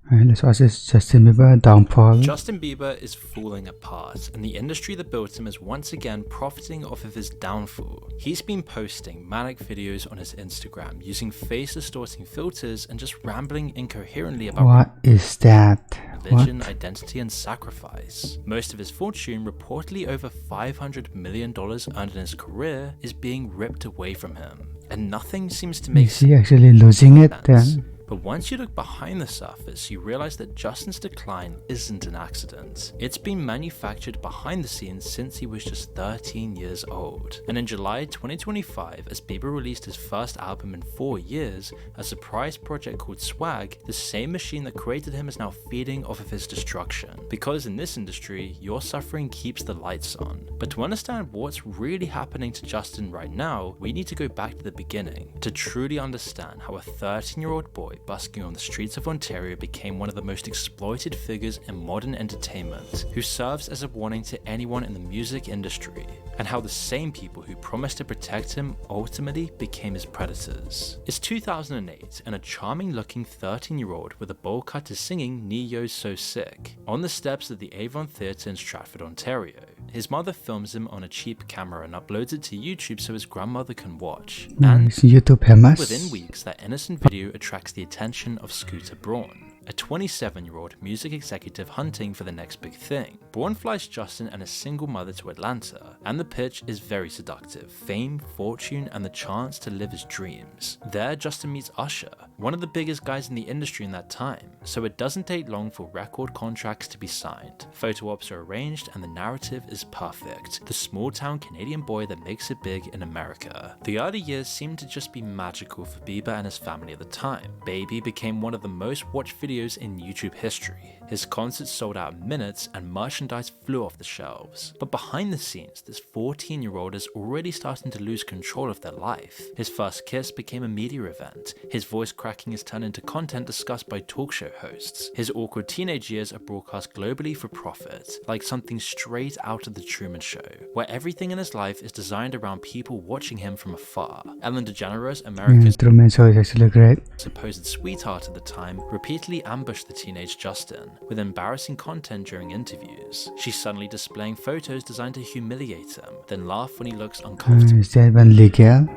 Alright, let's watch this Justin Bieber downfall. Justin Bieber is falling apart, and the industry that built him is once again profiting off of his downfall. He's been posting manic videos on his Instagram using face distorting filters and just rambling incoherently about What is that? religion, What? identity, and sacrifice. Most of his fortune, reportedly over $500 million earned in his career, is being ripped away from him, and nothing seems to make Is he actually losing it sense. then? But once you look behind the surface, you realize that Justin's decline isn't an accident. It's been manufactured behind the scenes since he was just 13 years old. And in July 2025, as Bieber released his first album in 4 years, a surprise project called Swag, the same machine that created him is now feeding off of his destruction. Because in this industry, your suffering keeps the lights on. But to understand what's really happening to Justin right now, we need to go back to the beginning, to truly understand how a 13-year-old boy busking on the streets of Ontario became one of the most exploited figures in modern entertainment, who serves as a warning to anyone in the music industry, and how the same people who promised to protect him ultimately became his predators. It's 2008, and a charming looking 13-year-old with a bowl cut is singing Neo's So Sick on the steps of the Avon Theatre in Stratford, Ontario. His mother films him on a cheap camera and uploads it to YouTube so his grandmother can watch. And Is YouTube famous? within weeks, that innocent video attracts the attention of Scooter Braun, a 27-year-old music executive hunting for the next big thing. Braun flies Justin and a single mother to Atlanta, and the pitch is very seductive: fame, fortune, and the chance to live his dreams. There, Justin meets Usher, one of the biggest guys in the industry in that time, so it doesn't take long for record contracts to be signed. Photo ops are arranged, and the narrative is perfect: the small-town Canadian boy that makes it big in America. The early years seemed to just be magical for Bieber and his family at the time. Baby became one of the most watched videos in YouTube history. His concerts sold out in minutes and merchandise flew off the shelves. But behind the scenes, this 14-year-old is already starting to lose control of their life. His first kiss became a media event. His voice cracking is turned into content discussed by talk show hosts. His awkward teenage years are broadcast globally for profit, like something straight out of the Truman Show, where everything in his life is designed around people watching him from afar. Ellen DeGeneres, America's Truman Show is actually great. supposed sweetheart at the time, repeatedly ambushed the teenage Justin with embarrassing content during interviews. She's suddenly displaying photos designed to humiliate him, then laugh when he looks uncomfortable. Is that even legal?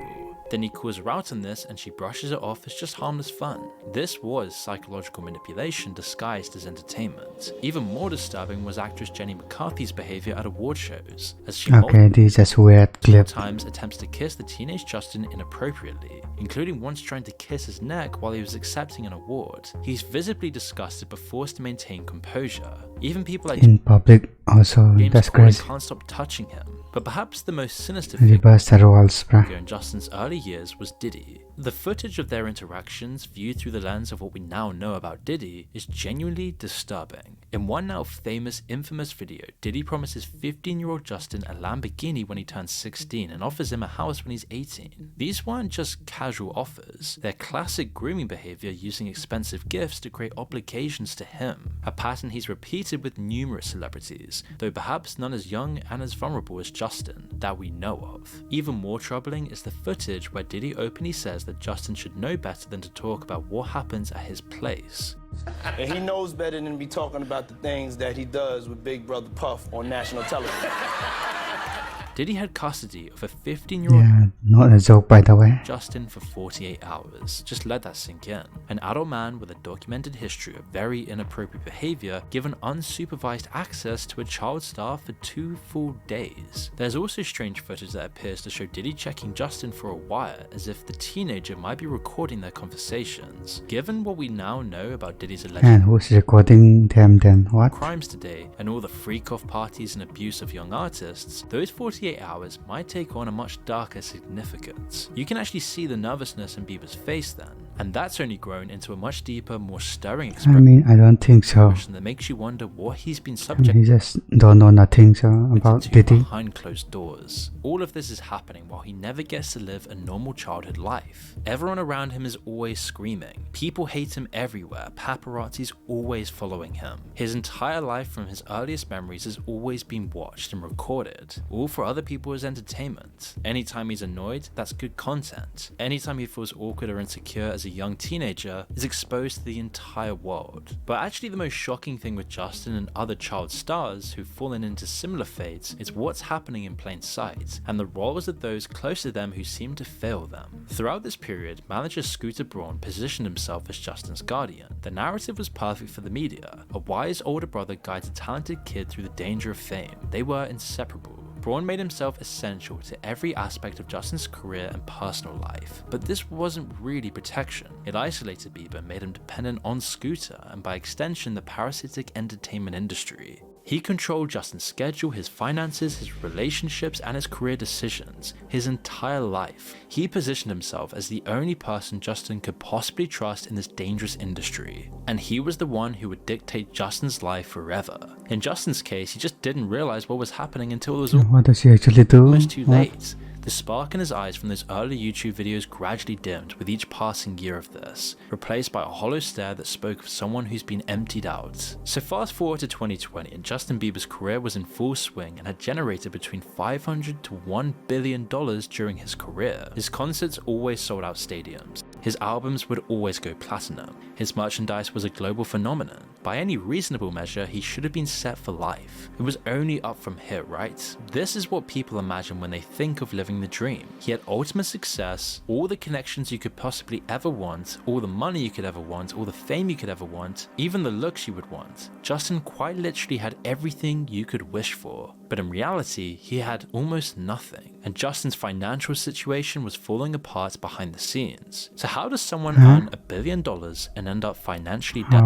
Then he calls her out on this and she brushes it off as just harmless fun. This was psychological manipulation disguised as entertainment. Even more disturbing was actress Jenny McCarthy's behavior at award shows, as she Okay, this is just weird clip. times attempts to kiss the teenage Justin inappropriately, including once trying to kiss his neck while he was accepting an award. He's visibly disgusted but forced to maintain composure. Even people like In public also, James that's Corden crazy. can't stop touching him. But perhaps the most sinister figure Reverse the roles, bruh. in Justin's early years was Diddy. The footage of their interactions, viewed through the lens of what we now know about Diddy, is genuinely disturbing. In one now famous, infamous video, Diddy promises 15-year-old Justin a Lamborghini when he turns 16 and offers him a house when he's 18. These weren't just casual offers, they're classic grooming behavior using expensive gifts to create obligations to him, a pattern he's repeated with numerous celebrities, though perhaps none as young and as vulnerable as Justin, that we know of. Even more troubling is the footage where Diddy openly says that Justin should know better than to talk about what happens at his place. And he knows better than to be talking about the things that he does with Big Brother Puff on national television. Diddy had custody of a 15-year-old Yeah, not a joke by the way. Justin for 48 hours. Just let that sink in. An adult man with a documented history of very inappropriate behavior given unsupervised access to a child star for 2 full days. There's also strange footage that appears to show Diddy checking Justin for a wire, as if the teenager might be recording their conversations. Given what we now know about Diddy's alleged And who's recording them then? What? crimes today and all the freak-off parties and abuse of young artists, those 48 hours might take on a much darker significance. You can actually see the nervousness in Bieber's face then, and that's only grown into a much deeper, more stirring I expression mean, I don't think so. that makes you wonder what he's been I mean, subject he just don't know nothing so about to Diddy. behind closed doors. All of this is happening while he never gets to live a normal childhood life. Everyone around him is always screaming. People hate him everywhere. Paparazzi's always following him. His entire life from his earliest memories has always been watched and recorded, all for other people as entertainment. Anytime he's annoyed, that's good content. Anytime he feels awkward or insecure as a a young teenager, is exposed to the entire world. But actually the most shocking thing with Justin and other child stars who've fallen into similar fates is what's happening in plain sight, and the roles of those close to them who seem to fail them. Throughout this period, manager Scooter Braun positioned himself as Justin's guardian. The narrative was perfect for the media. A wise older brother guides a talented kid through the danger of fame. They were inseparable. Braun made himself essential to every aspect of Justin's career and personal life, but this wasn't really protection. It isolated Bieber and made him dependent on Scooter and by extension the parasitic entertainment industry. He controlled Justin's schedule, his finances, his relationships, and his career decisions, his entire life. He positioned himself as the only person Justin could possibly trust in this dangerous industry, and he was the one who would dictate Justin's life forever. In Justin's case, he just didn't realize what was happening until it was What does he actually do? almost too What? late. The spark in his eyes from those early YouTube videos gradually dimmed with each passing year of this, replaced by a hollow stare that spoke of someone who's been emptied out. So fast forward to 2020 and Justin Bieber's career was in full swing and had generated between $500 to $1 billion during his career. His concerts always sold out stadiums. His albums would always go platinum. His merchandise was a global phenomenon. By any reasonable measure, he should have been set for life. It was only up from here, right? This is what people imagine when they think of living the dream. He had ultimate success, all the connections you could possibly ever want, all the money you could ever want, all the fame you could ever want, even the looks you would want. Justin quite literally had everything you could wish for. But in reality, he had almost nothing, and Justin's financial situation was falling apart behind the scenes. So how does someone earn $1 billion and end up financially debt?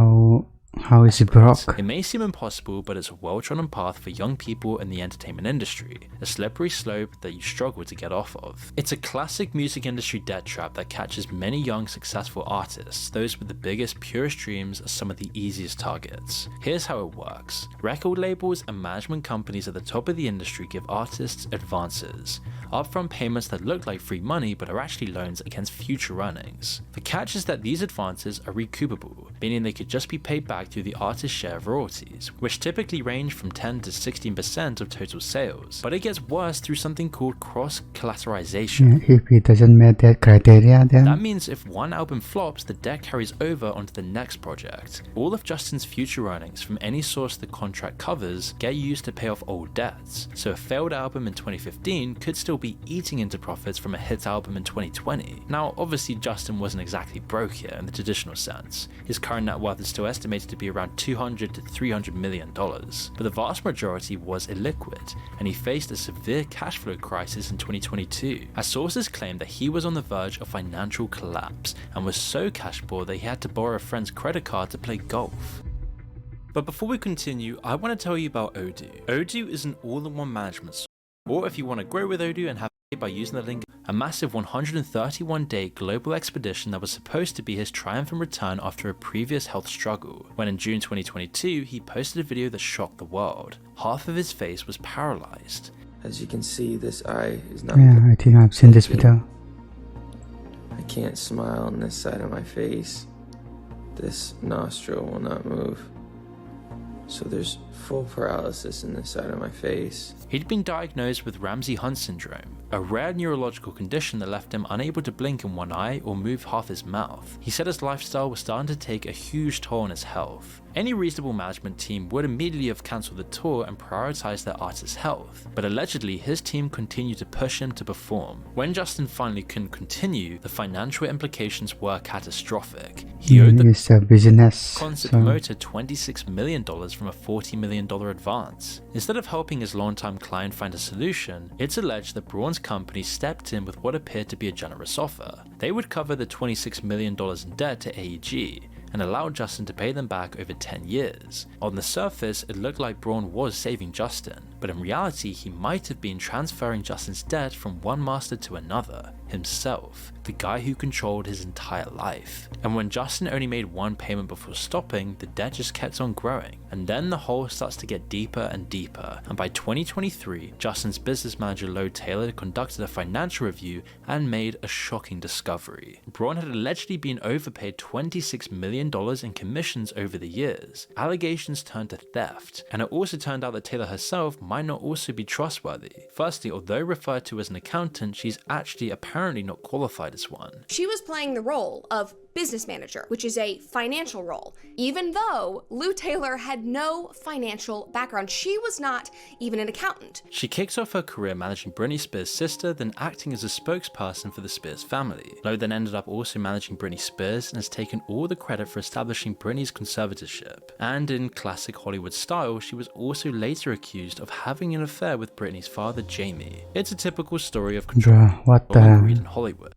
How is he broke? It may seem impossible, but it's a well-trodden path for young people in the entertainment industry, a slippery slope that you struggle to get off of. It's a classic music industry debt trap that catches many young successful artists. Those with the biggest, purest dreams are some of the easiest targets. Here's how it works. Record labels and management companies at the top of the industry give artists advances, upfront payments that look like free money but are actually loans against future earnings. The catch is that these advances are recoupable, meaning they could just be paid back through the artist's share of royalties, which typically range from 10 to 16% of total sales. But it gets worse through something called cross-collateralization. If he doesn't meet that criteria, then That means if one album flops, the debt carries over onto the next project. All of Justin's future earnings from any source the contract covers get used to pay off old debts. So a failed album in 2015 could still be eating into profits from a hit album in 2020. Now, obviously Justin wasn't exactly broke here in the traditional sense. His current net worth is still estimated to be around $200 to $300 million, but the vast majority was illiquid, and he faced a severe cash flow crisis in 2022, as sources claim that he was on the verge of financial collapse and was so cash poor that he had to borrow a friend's credit card to play golf. But before we continue, I want to tell you about Odoo. Odoo is an all-in-one management software, or if you want to grow with Odoo and have it by using the link, a massive 131-day global expedition that was supposed to be his triumphant return after a previous health struggle, when in June 2022 he posted a video that shocked the world. Half of his face was paralyzed. As you can see, this eye is not yeah, I think I've seen this video. I can't smile on this side of my face. This nostril will not move. So there's full paralysis in this side of my face. He'd been diagnosed with Ramsay-Hunt syndrome, a rare neurological condition that left him unable to blink in one eye or move half his mouth. He said his lifestyle was starting to take a huge toll on his health. Any reasonable management team would immediately have cancelled the tour and prioritised their artist's health, but allegedly his team continued to push him to perform. When Justin finally couldn't continue, the financial implications were catastrophic. He owed the It's a business. concert So promoter $26 million from a $40 million advance. Instead of helping his longtime client find a solution, it's alleged that Braun's company stepped in with what appeared to be a generous offer. They would cover the $26 million in debt to AEG, and allowed Justin to pay them back over 10 years. On the surface, it looked like Braun was saving Justin, but in reality he might have been transferring Justin's debt from one master to another, himself, the guy who controlled his entire life. And when Justin only made one payment before stopping, the debt just kept on growing. And then the hole starts to get deeper and deeper, and by 2023, Justin's business manager Lo Taylor conducted a financial review and made a shocking discovery. Braun had allegedly been overpaid $26 million in commissions over the years. Allegations turned to theft, and it also turned out that Taylor herself might not also be trustworthy. Firstly, although referred to as an accountant, she's actually apparently not qualified as one. She was playing the role of business manager, which is a financial role, even though Lou Taylor had no financial background. She was not even an accountant. She kicks off her career managing Britney Spears' sister, then acting as a spokesperson for the Spears family. Lou then ended up also managing Britney Spears and has taken all the credit for establishing Britney's conservatorship. And in classic Hollywood style, she was also later accused of having an affair with Britney's father, Jamie. It's a typical story of control Bruh, what and greed the? in Hollywood.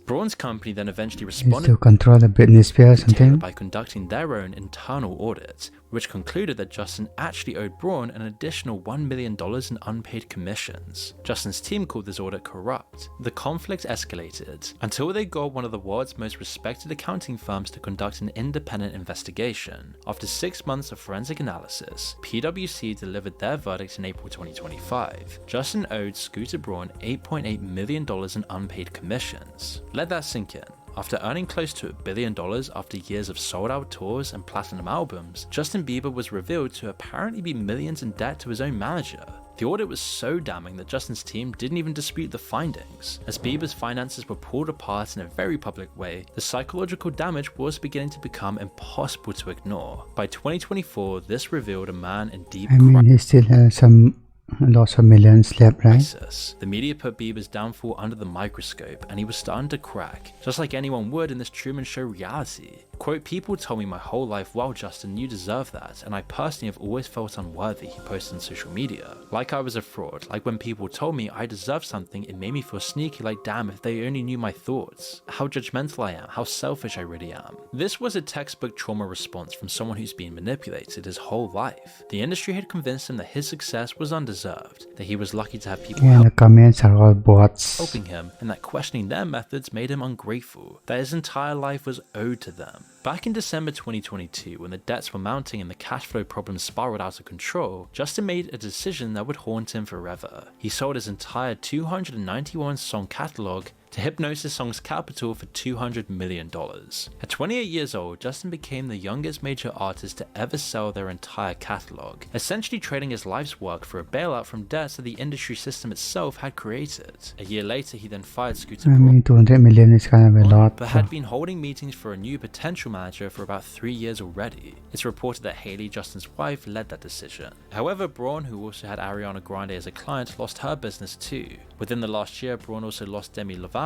Braun's company then eventually Is responded to control the Britney Spears something? by conducting their own internal audit, which concluded that Justin actually owed Braun an additional $1 million in unpaid commissions. Justin's team called this audit corrupt. The conflict escalated until they got one of the world's most respected accounting firms to conduct an independent investigation. After 6 months of forensic analysis, PwC delivered their verdict in April 2025. Justin owed Scooter Braun $8.8 million in unpaid commissions. Let that sink in. After earning close to $1 billion after years of sold-out tours and platinum albums, Justin Bieber was revealed to apparently be millions in debt to his own manager. The audit was so damning that Justin's team didn't even dispute the findings. As Bieber's finances were pulled apart in a very public way, the psychological damage was beginning to become impossible to ignore. By 2024, this revealed a man in deep He still has some lots of millions left, right? crisis. The media put Bieber's downfall under the microscope, and he was starting to crack, just like anyone would in this Truman Show reality. Quote, "People told me my whole life, well, Justin, you deserve that, and I personally have always felt unworthy," he posted on social media. "Like I was a fraud, like when people told me I deserved something, it made me feel sneaky, like damn, if they only knew my thoughts. How judgmental I am, how selfish I really am." This was a textbook trauma response from someone who's been manipulated his whole life. The industry had convinced him that his success was undeserved, that he was lucky to have people Yeah, the comments are all bots. helping him, and that questioning their methods made him ungrateful, that his entire life was owed to them. Back in December 2022, when the debts were mounting and the cash flow problems spiraled out of control, Justin made a decision that would haunt him forever. He sold his entire 291-song catalog to Hypnosis Songs Capital for $200 million. At 28 years old, Justin became the youngest major artist to ever sell their entire catalog, essentially trading his life's work for a bailout from debts that the industry system itself had created. A year later, he then fired Scooter I Braun, mean, 200 million is kind of a lot. but had been holding meetings for a new potential manager for about 3 years already. It's reported that Hailey, Justin's wife, led that decision. However, Braun, who also had Ariana Grande as a client, lost her business too. Within the last year, Braun also lost Demi Lovato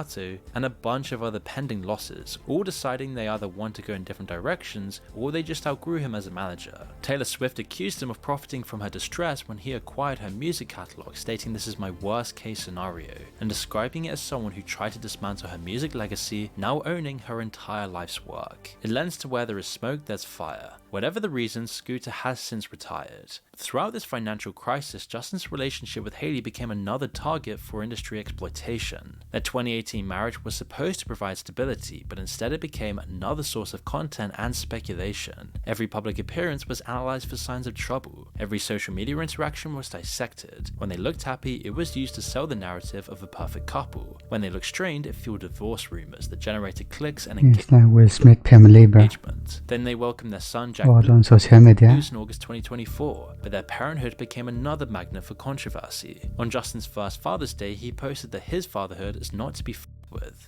and a bunch of other pending losses, all deciding they either want to go in different directions or they just outgrew him as a manager. Taylor Swift accused him of profiting from her distress when he acquired her music catalog, stating "This is my worst case scenario," and describing it as someone who tried to dismantle her music legacy, now owning her entire life's work. It lends to where there is smoke, there's fire. Whatever the reason, Scooter has since retired. Throughout this financial crisis, Justin's relationship with Hailey became another target for industry exploitation. Their 2018 marriage was supposed to provide stability, but instead it became another source of content and speculation. Every public appearance was analyzed for signs of trouble. Every social media interaction was dissected. When they looked happy, it was used to sell the narrative of a perfect couple. When they looked strained, it fueled divorce rumors that generated clicks and It's like Will Smith family, bro. engagement. Then they welcomed their son Jack All on social media. news in August 2024, but their parenthood became another magnet for controversy. On Justin's first Father's Day, he posted that his fatherhood is not to be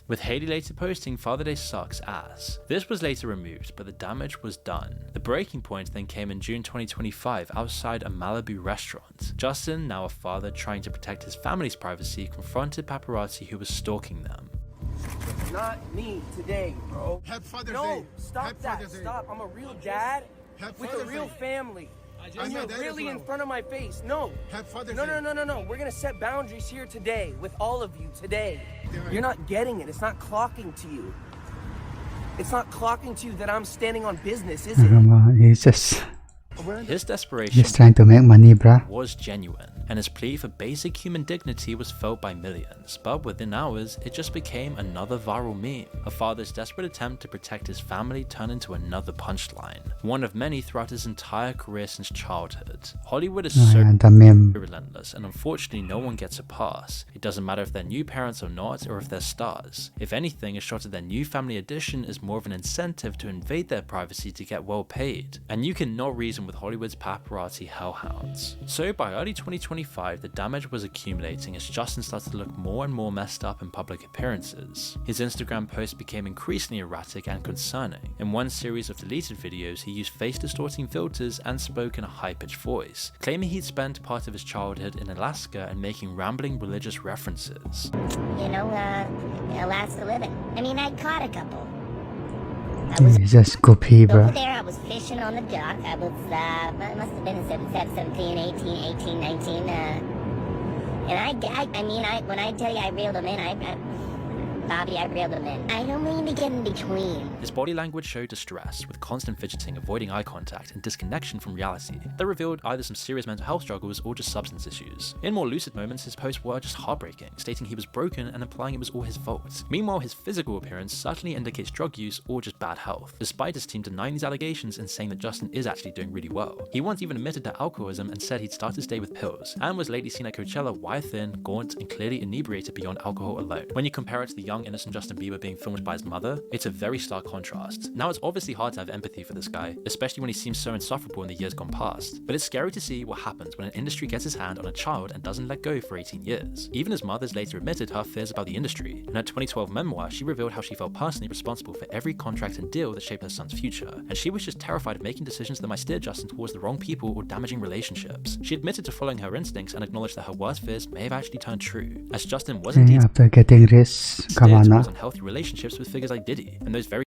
with Hailey later posting "Father Day sucks ass." This was later removed, but the damage was done. The breaking point then came in June 2025 outside a Malibu restaurant. Justin, now a father trying to protect his family's privacy, confronted paparazzi who was stalking them. Not me today, bro. Happy Father's No, Day. stop Happy that. Father's Day. Stop. I'm a real dad Happy with a Father's real Day. family. And know you're that really as in well. front of my face. No. Happy Father's No, Day. no. We're going to set boundaries here today with all of you today. You're not getting it. It's not clocking to you. It's not clocking to you that I'm standing on business, is it? He's just His desperation trying to make money, bruh. was genuine, and his plea for basic human dignity was felt by millions, but within hours, it just became another viral meme. A father's desperate attempt to protect his family turned into another punchline, one of many throughout his entire career since childhood. Hollywood is so The meme. relentless, and unfortunately no one gets a pass. It doesn't matter if they're new parents or not, or if they're stars. If anything, a shot at their new family addition is more of an incentive to invade their privacy to get well paid. And you cannot reason obsession with Hollywood's paparazzi hellhounds. So by early 2025, the damage was accumulating as Justin started to look more and more messed up in public appearances. His Instagram posts became increasingly erratic and concerning. In one series of deleted videos, he used face-distorting filters and spoke in a high-pitched voice, claiming he'd spent part of his childhood in Alaska and making rambling religious references. You know, Alaska living. I mean, I caught a couple. Jesus, go Over Bieber. there, I was fishing on the dock. I was, it must have been 17, 18, 19, and I mean, when I tell you I reeled them in, Bobby, I reeled them in. I don't mean to get in between. His body language showed distress, with constant fidgeting, avoiding eye contact, and disconnection from reality that revealed either some serious mental health struggles or just substance issues. In more lucid moments, his posts were just heartbreaking, stating he was broken and implying it was all his fault. Meanwhile, his physical appearance certainly indicates drug use or just bad health, despite his team denying these allegations and saying that Justin is actually doing really well. He once even admitted to alcoholism and said he'd started his day with pills, and was lately seen at Coachella wire-thin, gaunt, and clearly inebriated beyond alcohol alone. When you compare it to the young, innocent Justin Bieber being filmed by his mother, it's a very stark contrast. Now, it's obviously hard to have empathy for this guy, especially when he seems so insufferable in the years gone past, but it's scary to see what happens when an industry gets his hand on a child and doesn't let go for 18 years. Even his mother's later admitted her fears about the industry. In her 2012 memoir, she revealed how she felt personally responsible for every contract and deal that shaped her son's future, and she was just terrified of making decisions that might steer Justin towards the wrong people or damaging relationships. She admitted to following her instincts and acknowledged that her worst fears may have actually turned true, as Justin was indeed After getting this, come on now. unhealthy relationships with figures like Diddy, and those very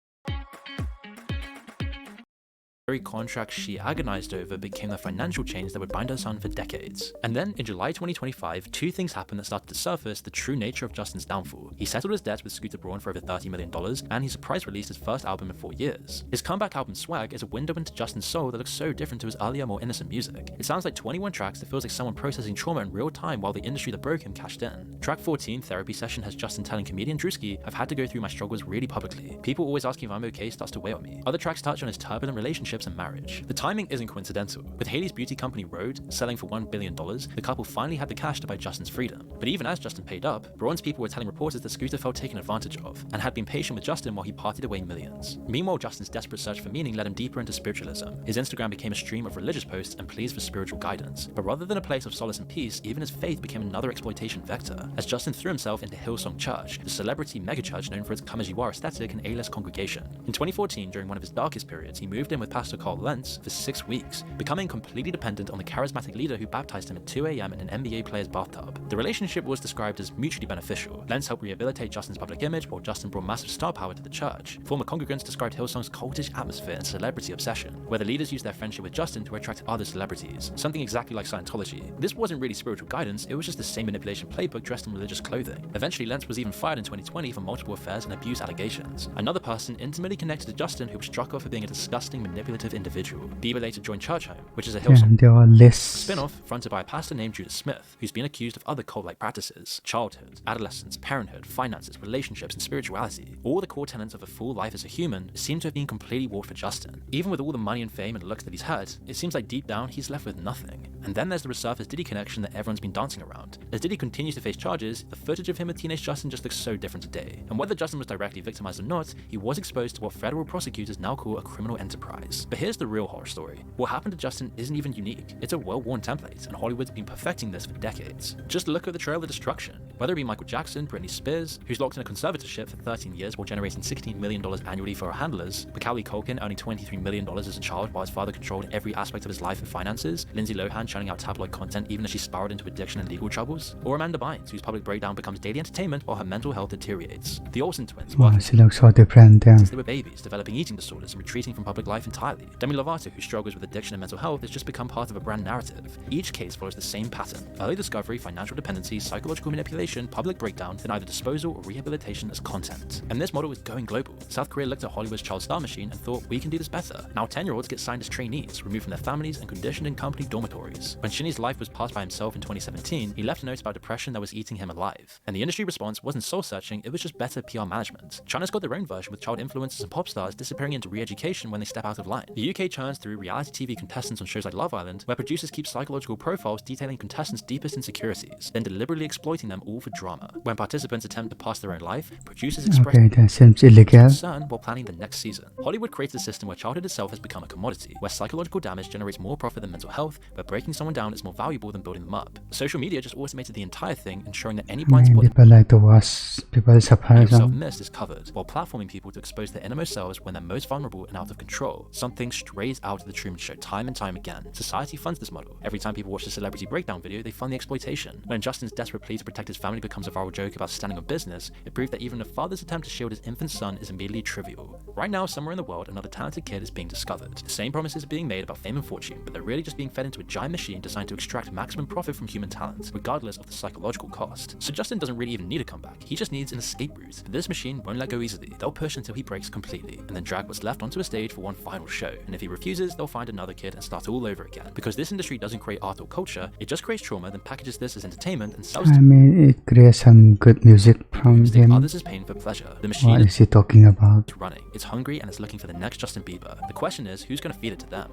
contracts she agonized over became the financial chains that would bind her son for decades. And then in July 2025, two things happened that started to surface the true nature of Justin's downfall. He settled his debts with Scooter Braun for over $30 million, and he surprise released his first album in 4 years. His comeback album Swag is a window into Justin's soul that looks so different to his earlier, more innocent music. It sounds like 21 tracks that feels like someone processing trauma in real time while the industry that broke him cashed in. Track 14, Therapy Session, has Justin telling comedian Drewski, "I've had to go through my struggles really publicly. People always asking if I'm okay starts to weigh on me." Other tracks touch on his turbulent relationships and marriage. The timing isn't coincidental. With Hailey's beauty company Rhode selling for $1 billion, the couple finally had the cash to buy Justin's freedom. But even as Justin paid up, Braun's people were telling reporters that Scooter felt taken advantage of, and had been patient with Justin while he partied away millions. Meanwhile, Justin's desperate search for meaning led him deeper into spiritualism. His Instagram became a stream of religious posts and pleas for spiritual guidance. But rather than a place of solace and peace, even his faith became another exploitation vector, as Justin threw himself into Hillsong Church, the celebrity megachurch known for its come-as-you-are aesthetic and A-list congregation. In 2014, during one of his darkest periods, he moved in with Pastor Carl Lentz for 6 weeks, becoming completely dependent on the charismatic leader who baptized him at 2 a.m. in an NBA player's bathtub. The relationship was described as mutually beneficial. Lentz helped rehabilitate Justin's public image, while Justin brought massive star power to the church. Former congregants described Hillsong's cultish atmosphere and celebrity obsession, where the leaders used their friendship with Justin to attract other celebrities, something exactly like Scientology. This wasn't really spiritual guidance, it was just the same manipulation playbook dressed in religious clothing. Eventually, Lentz was even fired in 2020 for multiple affairs and abuse allegations. Another person intimately connected to Justin who was struck off for being a disgusting, manipulative individual. Bieber later joined Church Home, which is a Hillsong There are lists. spin-off fronted by a pastor named Judas Smith, who's been accused of other cult-like practices: childhood, adolescence, parenthood, finances, relationships, and spirituality. All the core tenets of a full life as a human seem to have been completely warped for Justin. Even with all the money and fame and looks that he's had, it seems like deep down he's left with nothing. And then there's the resurfaced Diddy connection that everyone's been dancing around. As Diddy continues to face charges, the footage of him with teenage Justin just looks so different today. And whether Justin was directly victimized or not, he was exposed to what federal prosecutors now call a criminal enterprise. But here's the real horror story. What happened to Justin isn't even unique. It's a well-worn template, and Hollywood's been perfecting this for decades. Just look at the trail of destruction. Whether it be Michael Jackson, Britney Spears, who's locked in a conservatorship for 13 years while generating $16 million annually for her handlers, Macaulay Culkin earning $23 million as a child while his father controlled every aspect of his life and finances, Lindsay Lohan churning out tabloid content even as she spiraled into addiction and legal troubles, or Amanda Bynes, whose public breakdown becomes daily entertainment while her mental health deteriorates. The Olsen twins Wow, working she looks so different. since they were babies, developing eating disorders and retreating from public life entirely. Demi Lovato, who struggles with addiction and mental health, has just become part of a brand narrative. Each case follows the same pattern: early discovery, financial dependency, psychological manipulation, public breakdown, then either disposal or rehabilitation as content. And this model is going global. South Korea looked at Hollywood's child star machine and thought, we can do this better. Now 10-year-olds get signed as trainees, removed from their families and conditioned in company dormitories. When Shinny's life was passed by himself in 2017, he left a note about depression that was eating him alive. And the industry response wasn't soul-searching, it was just better PR management. China's got their own version with child influencers and pop stars disappearing into re-education when they step out of line. online. The UK churns through reality TV contestants on shows like Love Island, where producers keep psychological profiles detailing contestants' deepest insecurities, then deliberately exploiting them all for drama. When participants attempt to pass their own life, producers express Okay, that seems illegal. concern while planning the next season. Hollywood created a system where childhood itself has become a commodity, where psychological damage generates more profit than mental health, where breaking someone down is more valuable than building them up. Social media just automated the entire thing, ensuring that any blind spot People like to watch people suffer. yourself missed is covered, while platforming people to expose their innermost selves when they're most vulnerable and out of control. Something strays out of the Truman Show time and time again. Society funds this model. Every time people watch a celebrity breakdown video, they fund the exploitation. When Justin's desperate plea to protect his family becomes a viral joke about standing on business, it proved that even a father's attempt to shield his infant son is immediately trivial. Right now, somewhere in the world, another talented kid is being discovered. The same promises are being made about fame and fortune, but they're really just being fed into a giant machine designed to extract maximum profit from human talent, regardless of the psychological cost. So Justin doesn't really even need a comeback. He just needs an escape route. But this machine won't let go easily. They'll push until he breaks completely, and then drag what's left onto a stage for one final show. And if he refuses, they'll find another kid and start all over again. Because this industry doesn't create art or culture, it just creates trauma, then packages this as entertainment and sells I mean, it creates some good music from mistake him. others as pain for pleasure. The What machine is he talking about? is running. It's hungry and it's looking for the next Justin Bieber. The question is, who's going to feed it to them?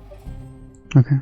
Okay.